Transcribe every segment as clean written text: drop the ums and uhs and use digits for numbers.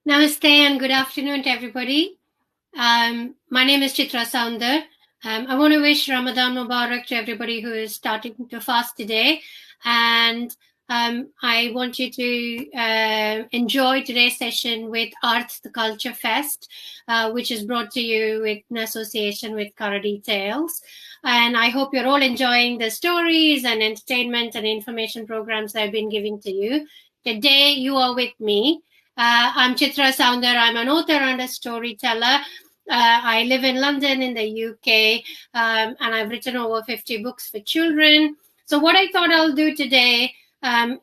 Namaste and good afternoon to everybody. My name is Chitra Soundar. I want to wish Ramadan Mubarak to everybody who is starting to fast today. And I want you to enjoy today's session with Arth, the Culture Fest, which is brought to you in association with Karadi Tales. And I hope you're all enjoying the stories and entertainment and information programs I've been giving to you. Today, you are with me. I'm Chitra Soundar. I'm an author and a storyteller. I live in London in the UK, and I've written over 50 books for children. So what I thought I'll do today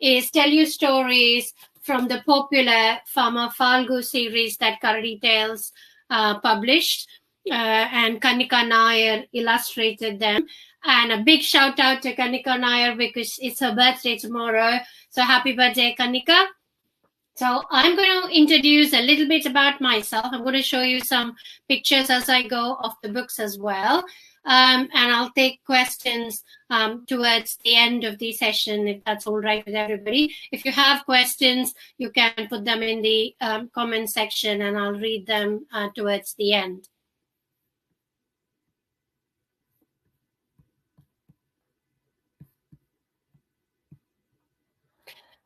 is tell you stories from the popular Farmer Falgu series that Karadi Tales published, and Kanika Nair illustrated them. And a big shout out to Kanika Nair because it's her birthday tomorrow. So happy birthday, Kanika. So I'm going to introduce a little bit about myself. I'm going to show you some pictures as I go of the books as well. And I'll take questions towards the end of the session, if that's all right with everybody. If you have questions, you can put them in the comment section and I'll read them towards the end.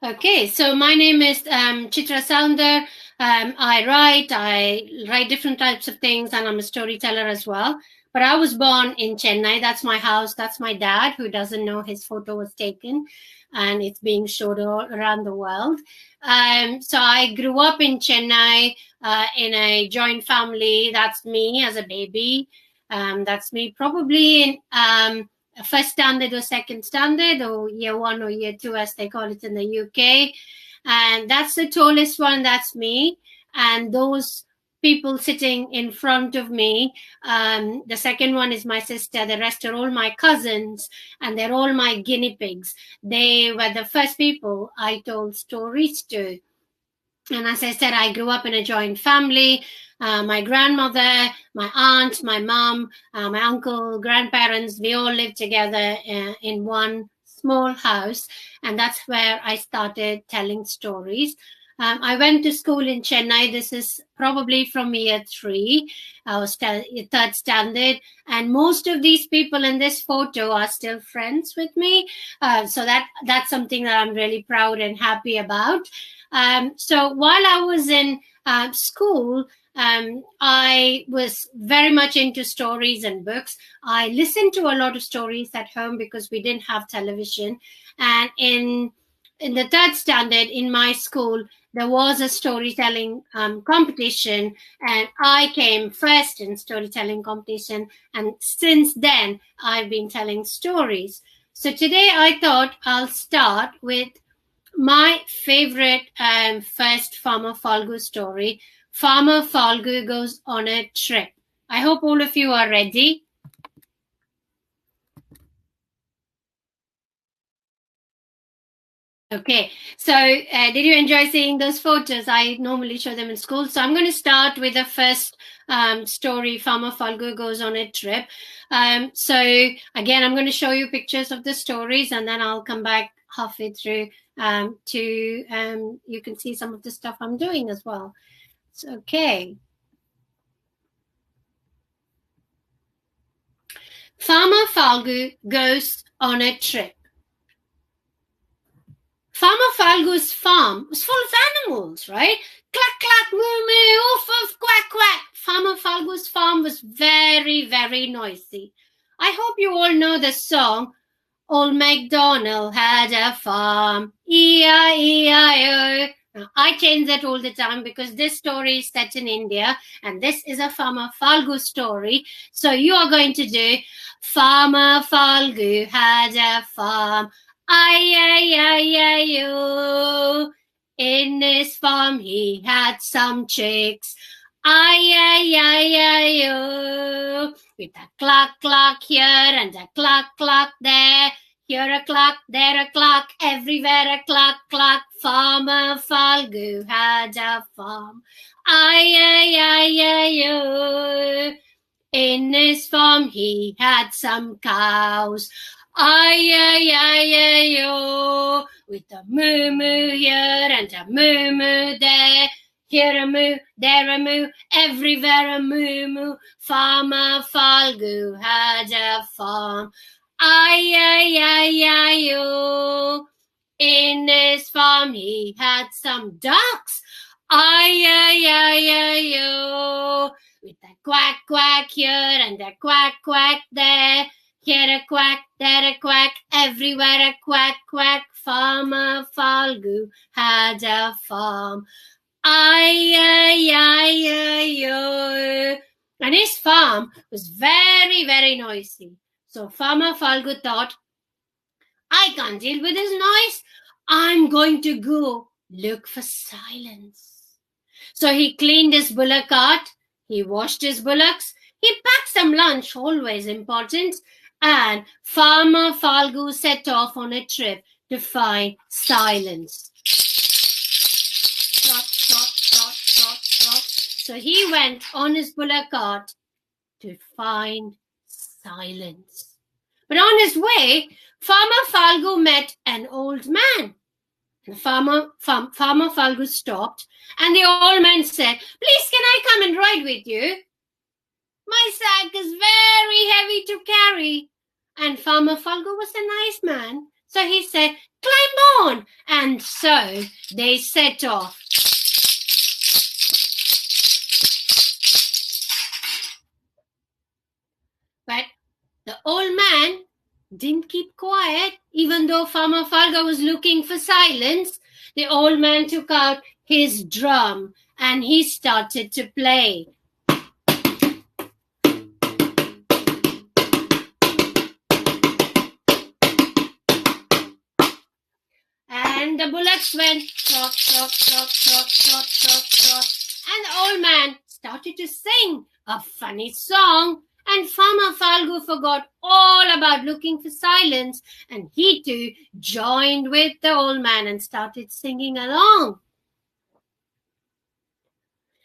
Okay, so my name is Chitra Soundar. I write different types of things, and I'm a storyteller as well. But I was born in Chennai. That's my house. That's my dad, who doesn't know his photo was taken, and it's being showed all around the world. So I grew up in Chennai in a joint family. That's me as a baby. That's me probably in first standard or second standard, or year one or year two, as they call it in the UK. And that's the tallest one. That's me. And those people sitting in front of me, the second one is my sister. The rest are all my cousins, and they're all my guinea pigs. They were the first people I told stories to. And as I said, I grew up in a joint family. My grandmother, my aunt, my mom, my uncle, grandparents, we all lived together in one small house. And that's where I started telling stories. I went to school in Chennai. This is probably from year 3. I was third standard. And most of these people in this photo are still friends with me. So that's something that I'm really proud and happy about. So while I was in school, I was very much into stories and books. I listened to a lot of stories at home because we didn't have television. And in the third standard in my school, there was a storytelling competition, and I came first in storytelling competition. And since then, I've been telling stories. So today I thought I'll start with my favorite first Farmer Falgu story. Farmer Falgu goes on a trip. I hope all of you are ready. Okay, so did you enjoy seeing those photos? I normally show them in school. So I'm going to start with the first story, Farmer Falgu goes on a trip. So again, I'm going to show you pictures of the stories, and then I'll come back halfway through you can see some of the stuff I'm doing as well. So, okay. Farmer Falgu goes on a trip. Farmer Falgu's farm was full of animals, right? Clack, clack, moo, moo, oof, oof, quack, quack. Farmer Falgu's farm was very, very noisy. I hope you all know the song, Old MacDonald had a farm, E-I-E-I-O. Now, I change that all the time because this story is set in India and this is a Farmer Falgu story. So you are going to do Farmer Falgu had a farm, I-I-I-I-O. In his farm he had some chicks, I-I-I-I-O. With a cluck, cluck here and a cluck, cluck there. Here a cluck, there a cluck, everywhere a cluck, cluck. Farmer Falgu had a farm, I-I-I-I-O. In his farm he had some cows, I-I-I-I-O. With a moo-moo here and a moo-moo there. Here a moo, there a moo, everywhere a moo moo. Farmer Falgu had a farm. I-I-I-I-O. In his farm he had some ducks. I-I-I-I-O. With a quack, quack here and a quack, quack there. Here a quack, there a quack, everywhere a quack, quack. Farmer Falgu had a farm. I-I-I-I-O. And his farm was very, very noisy. So Farmer Falgu thought, I can't deal with this noise. I'm going to go look for silence. So he cleaned his bullock cart. He washed his bullocks. He packed some lunch, always important. And Farmer Falgu set off on a trip to find silence. Trot, trot, trot, trot, trot. So he went on his bullock cart to find silence. But on his way, Farmer Falgu met an old man. And Farmer Falgu stopped, and the old man said, Please, can I come and ride with you? My sack is very heavy to carry. And Farmer Falgu was a nice man. So he said, Climb on. And so they set off. But the old man didn't keep quiet. Even though Farmer Falgu was looking for silence, the old man took out his drum and he started to play. And the bullocks went trot, trot, trot, trot, trot, trot, trot. And the old man started to sing a funny song. And Farmer Falgu forgot all about looking for silence, and he too joined with the old man and started singing along.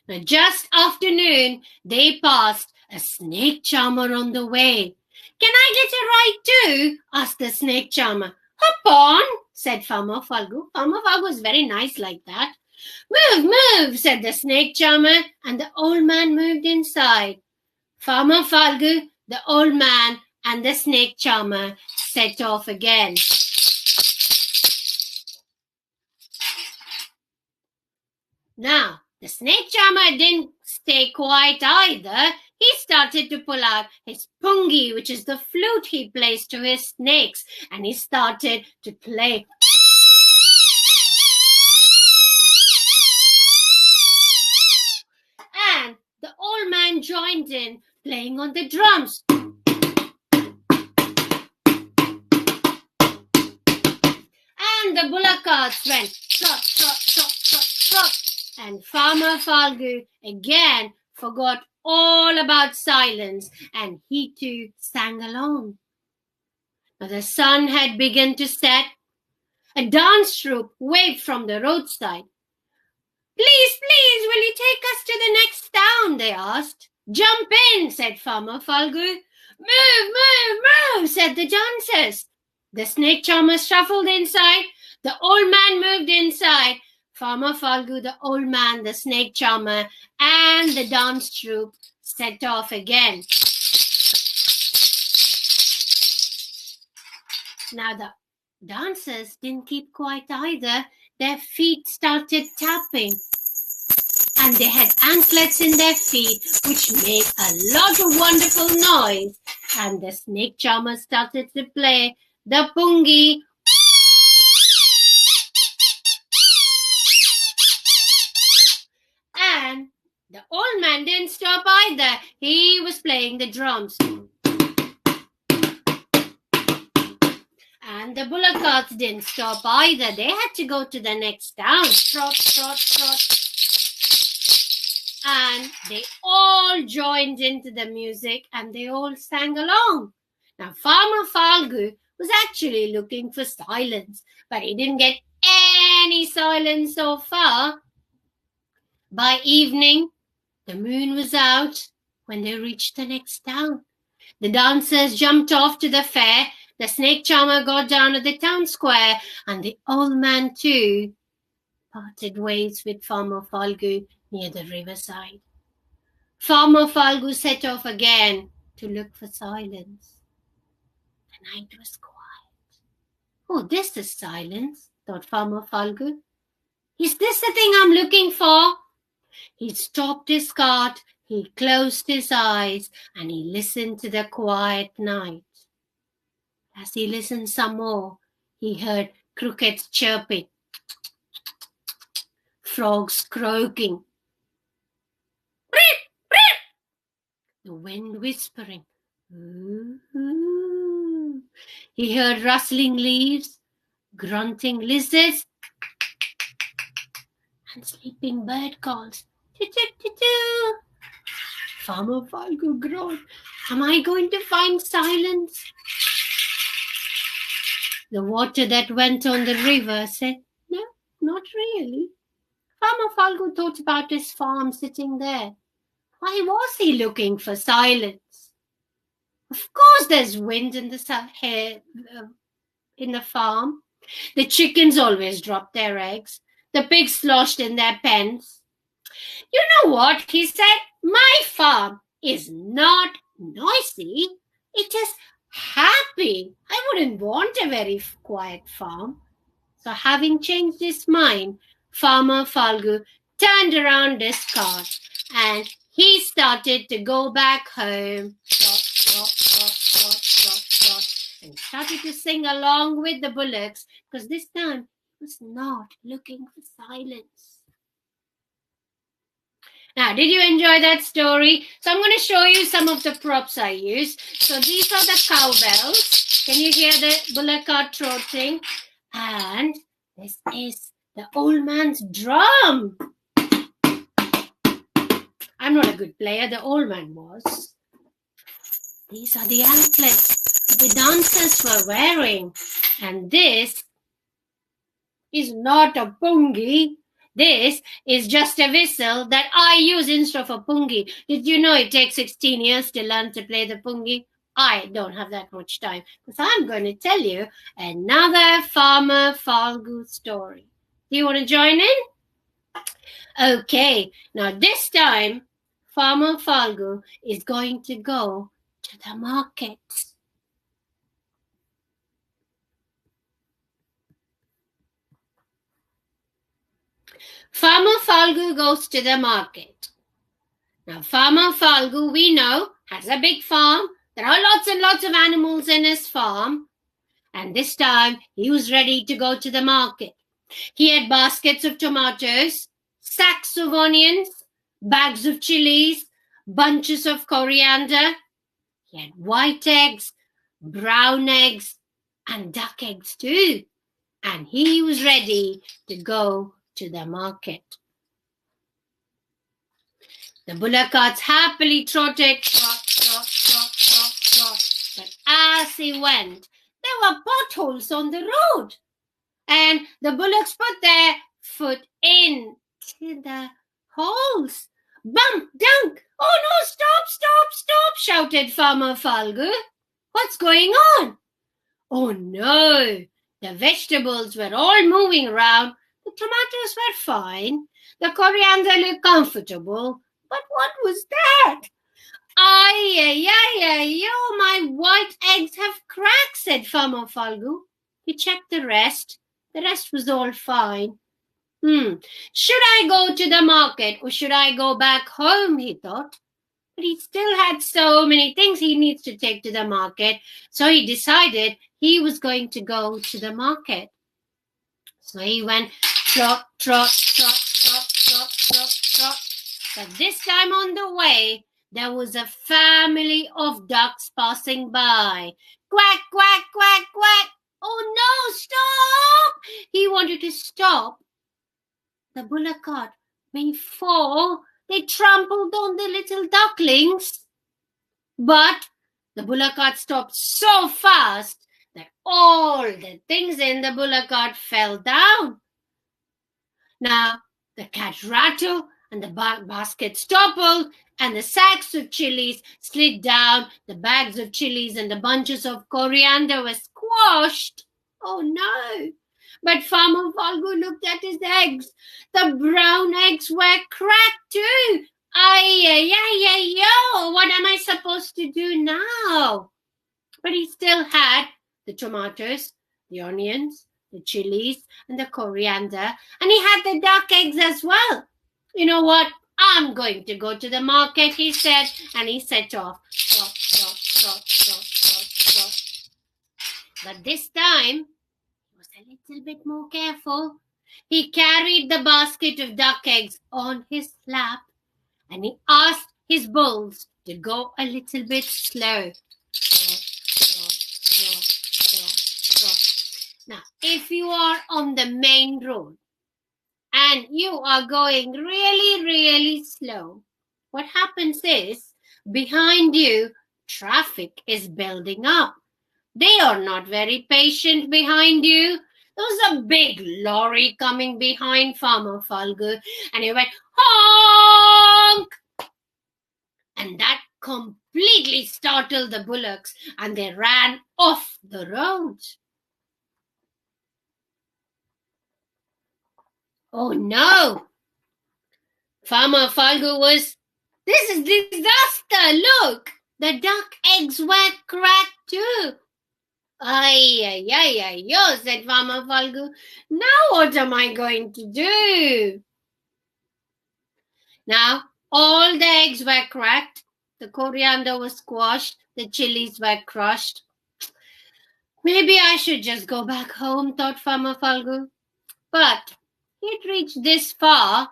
Now, just after noon, they passed a snake charmer on the way. Can I get a ride too? Asked the snake charmer. Hop on, said Farmer Falgu. Farmer Falgu was very nice like that. Move, move, said the snake charmer, and the old man moved inside. Farmer Falgu, the old man, and the snake charmer set off again. Now, the snake charmer didn't stay quiet either. He started to pull out his pungi, which is the flute he plays to his snakes, and he started to play. And the old man joined in, playing on the drums. And the bullock carts went trot, trot, trot, trot, trot. And Farmer Falgu again forgot all about silence, and he too sang along. Now the sun had begun to set. A dance troupe waved from the roadside. Please, please, will you take us to the next town? They asked. Jump in, said Farmer Falgu. Move, move, move, said the dancers. The snake charmer shuffled inside. The old man moved inside. Farmer Falgu, the old man, the snake charmer, and the dance troupe set off again. Now the dancers didn't keep quiet either. Their feet started tapping. And they had anklets in their feet, which made a lot of wonderful noise. And the snake charmer started to play the pungi. And the old man didn't stop either. He was playing the drums. And the bullock carts didn't stop either. They had to go to the next town. Trot, trot, trot. And they all joined into the music and they all sang along. Now, Farmer Falgu was actually looking for silence, but he didn't get any silence so far. By evening, the moon was out when they reached the next town. The dancers jumped off to the fair. The snake charmer got down at the town square, and the old man too parted ways with Farmer Falgu near the riverside. Farmer Falgu set off again to look for silence. The night was quiet. Oh, this is silence, thought Farmer Falgu. Is this the thing I'm looking for? He stopped his cart, he closed his eyes, and he listened to the quiet night. As he listened some more, he heard crickets chirping, frogs croaking, the wind whispering. Ooh. He heard rustling leaves, grunting lizards, and sleeping bird calls. Choo-choo-choo-choo. Farmer Falgu groaned. Am I going to find silence? The water that went on the river said, no, not really. Farmer Falgu thought about his farm sitting there. Why was he looking for silence? Of course there's wind in the farm. The chickens always drop their eggs. The pigs lodged in their pens. You know what, he said, my farm is not noisy. It is happy. I wouldn't want a very quiet farm. So having changed his mind, Farmer Falgu turned around his cart and he started to go back home. And started to sing along with the bullocks because this time he was not looking for silence. Now, did you enjoy that story? So I'm going to show you some of the props I used. So these are the cowbells. Can you hear the bullock cart trotting? And this is the old man's drum. I'm not a good player. The old man was. These are the anklets the dancers were wearing. And this is not a pungi. This is just a whistle that I use instead of a pungi. Did you know it takes 16 years to learn to play the pungi? I don't have that much time because I'm going to tell you another Farmer Falgu story. Do you want to join in? Okay, now this time Farmer Falgu is going to go to the market. Farmer Falgu goes to the market. Now, Farmer Falgu, we know, has a big farm. There are lots and lots of animals in his farm. And this time, he was ready to go to the market. He had baskets of tomatoes, sacks of onions, bags of chilies, bunches of coriander. He had white eggs, brown eggs, and duck eggs too. And he was ready to go to the market. The bullock carts happily trotted, trot, trot, trot, trot, trot. But as he went, there were potholes on the road. And the bullocks put their foot into the holes. Bump, dunk. Oh no, stop, stop, stop, shouted Farmer Falgu. What's going on? Oh no, the vegetables were all moving around. The tomatoes were fine. The coriander looked comfortable. But what was that? Oh, my white eggs have cracks, said Farmer Falgu. He checked the rest. The rest was all fine. Should I go to the market or should I go back home, he thought. But he still had so many things he needs to take to the market. So he decided he was going to go to the market. So he went trot, trot, trot, trot, trot, trot, trot. But this time on the way, there was a family of ducks passing by. Quack, quack, quack, quack. Oh no, stop! He wanted to stop the bullock cart before they trampled on the little ducklings. But the bullock cart stopped so fast that all the things in the bullock cart fell down. Now, the cat rattled and the basket toppled and the sacks of chilies slid down. The bags of chilies and the bunches of coriander were squashed. Oh no! But Farmer Falgu looked at his eggs. The brown eggs were cracked too. Ay, what am I supposed to do now? But he still had the tomatoes, the onions, the chilies, and the coriander, and he had the duck eggs as well. You know what? I'm going to go to the market, he said, and he set off. But this time, he was a little bit more careful. He carried the basket of duck eggs on his lap, and he asked his bulls to go a little bit slow. Now, if you are on the main road and you are going really, really slow, what happens is behind you, traffic is building up. They are not very patient behind you. There was a big lorry coming behind Farmer Falgu, and he went, honk! And that completely startled the bullocks, and they ran off the road. Oh no! Farmer Falgu was, this is disaster! Look! The duck eggs were cracked too. Ay, said Farmer Falgu. Now what am I going to do? Now, all the eggs were cracked. The coriander was squashed. The chilies were crushed. Maybe I should just go back home, thought Farmer Falgu. But he'd reached this far.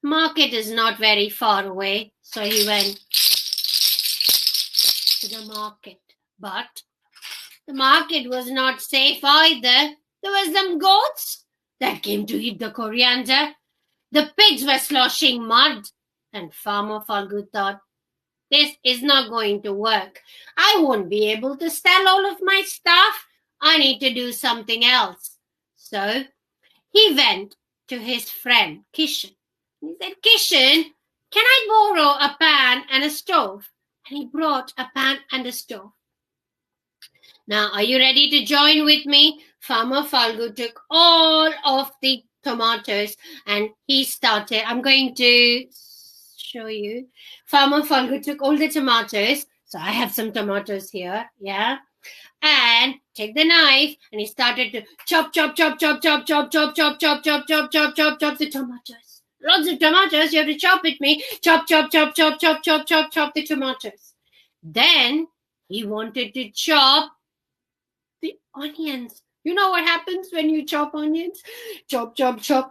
Market is not very far away, so he went to the market. But the market was not safe either. There were some goats that came to eat the coriander. The pigs were sloshing mud. And Farmer Falgu thought, this is not going to work. I won't be able to sell all of my stuff. I need to do something else. So he went to his friend Kishan. He said, Kishan, can I borrow a pan and a stove? And he brought a pan and a stove. Now, are you ready to join with me? Farmer Falgu took all of the tomatoes and he started. I'm going to show you. Farmer Falgu took all the tomatoes. So I have some tomatoes here. Yeah. And take the knife and he started to chop the tomatoes. Lots of tomatoes. You have to chop with me. Chop the tomatoes. Then he wanted to chop the onions. You know what happens when you chop onions? Chop.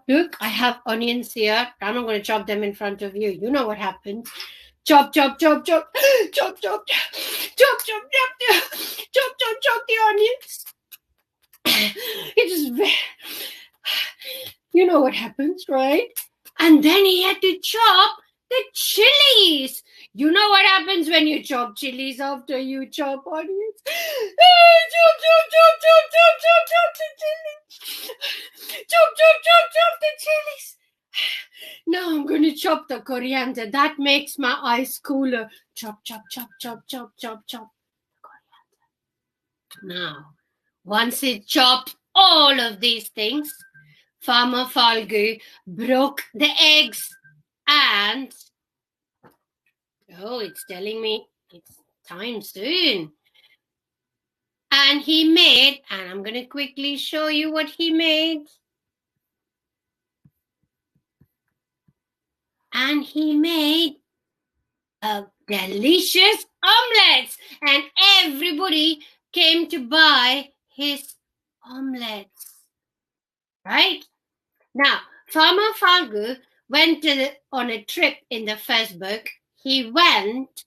Look, I have onions here. I'm not going to chop them in front of you. You know what happens. Chop the onions. It is very, you know what happens, right? And then he had to chop the chilies. You know what happens when you chop chilies after you chop onions? Chop the chilies. Now I'm going to chop the coriander. That makes my eyes cooler. Chop. Coriander. Now, once it chopped all of these things, Farmer Falgu broke the eggs and it's telling me it's time soon. And he made, and I'm going to quickly show you what he made. And he made a delicious omelette. And everybody came to buy his omelets. Right? Now, Farmer Falgu went on a trip in the first book. He went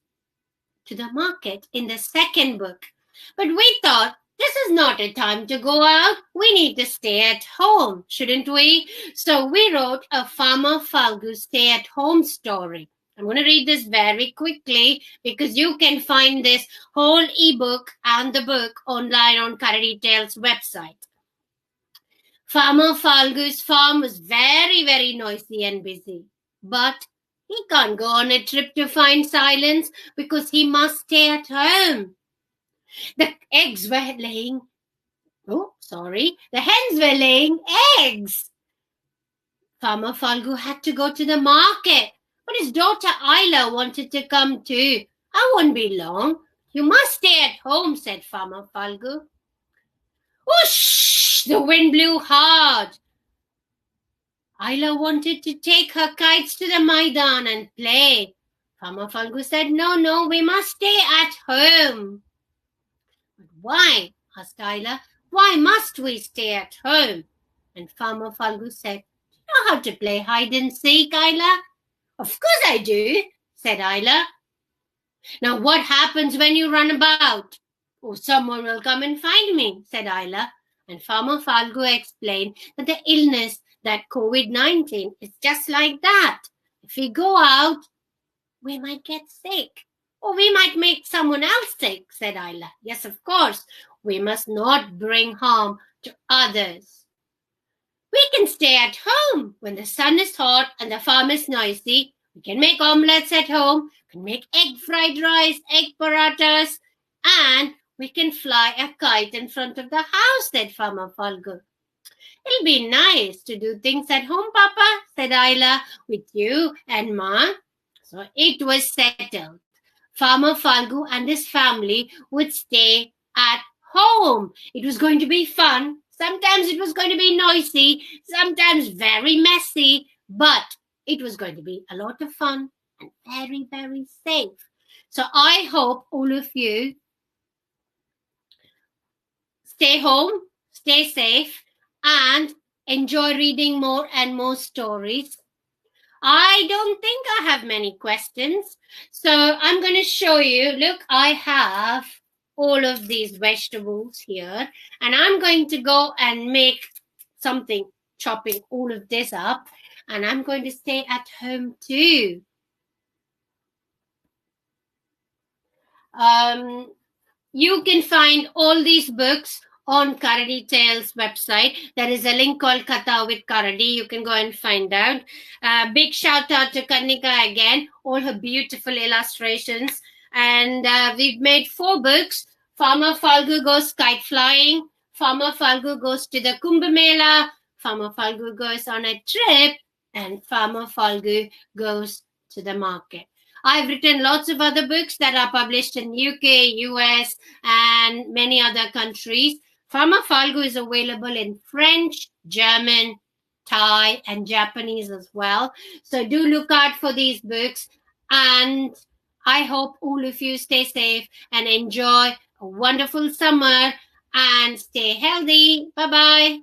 to the market in the second book. But we thought, this is not a time to go out. We need to stay at home, shouldn't we? So we wrote a Farmer Falgu stay-at-home story. I'm going to read this very quickly because you can find this whole ebook and the book online on Karadi Tales website. Farmer Falgu's farm was very, very noisy and busy. But he can't go on a trip to find silence because he must stay at home. The eggs were laying Oh, sorry. The hens were laying eggs. Farmer Falgu had to go to the market, but his daughter Isla wanted to come too. I won't be long. You must stay at home, said Farmer Falgu. Whoosh! The wind blew hard. Isla wanted to take her kites to the Maidan and play. Farmer Falgu said, No, we must stay at home. But why? Asked Isla. Why must we stay at home? And Farmer Falgu said, Do you know how to play hide and seek, Isla? Of course I do, said Isla. Now what happens when you run about? Oh, someone will come and find me, said Isla. And Farmer Falgu explained that the illness, that COVID-19, is just like that. If we go out, we might get sick. Or we might make someone else sick, said Isla. Yes, of course. We must not bring harm to others. We can stay at home when the sun is hot and the farm is noisy. We can make omelets at home, we can make egg fried rice, egg parathas, and we can fly a kite in front of the house, said Farmer Falgu. It'll be nice to do things at home, Papa, said Isla, with you and Ma. So it was settled. Farmer Falgu and his family would stay at home. It was going to be fun. Sometimes it was going to be noisy, sometimes very messy, but it was going to be a lot of fun and very, very safe. So I hope all of you stay home, stay safe, and enjoy reading more and more stories. I don't think I have many questions. So I'm going to show you. Look, I have all of these vegetables here. And I'm going to go and make something, chopping all of this up. And I'm going to stay at home too. You can find all these books on Karadi Tales website. There is a link called Katha with Karadi. You can go and find out. Big shout out to Kanika again. All her beautiful illustrations. And we've made 4 books. Farmer Falgu goes kite flying. Farmer Falgu goes to the Kumbh Mela. Farmer Falgu goes on a trip. And Farmer Falgu goes to the market. I've written lots of other books that are published in UK, US, and many other countries. Farmer Falgu is available in French, German, Thai, and Japanese as well. So do look out for these books. And I hope all of you stay safe and enjoy a wonderful summer and stay healthy. Bye-bye.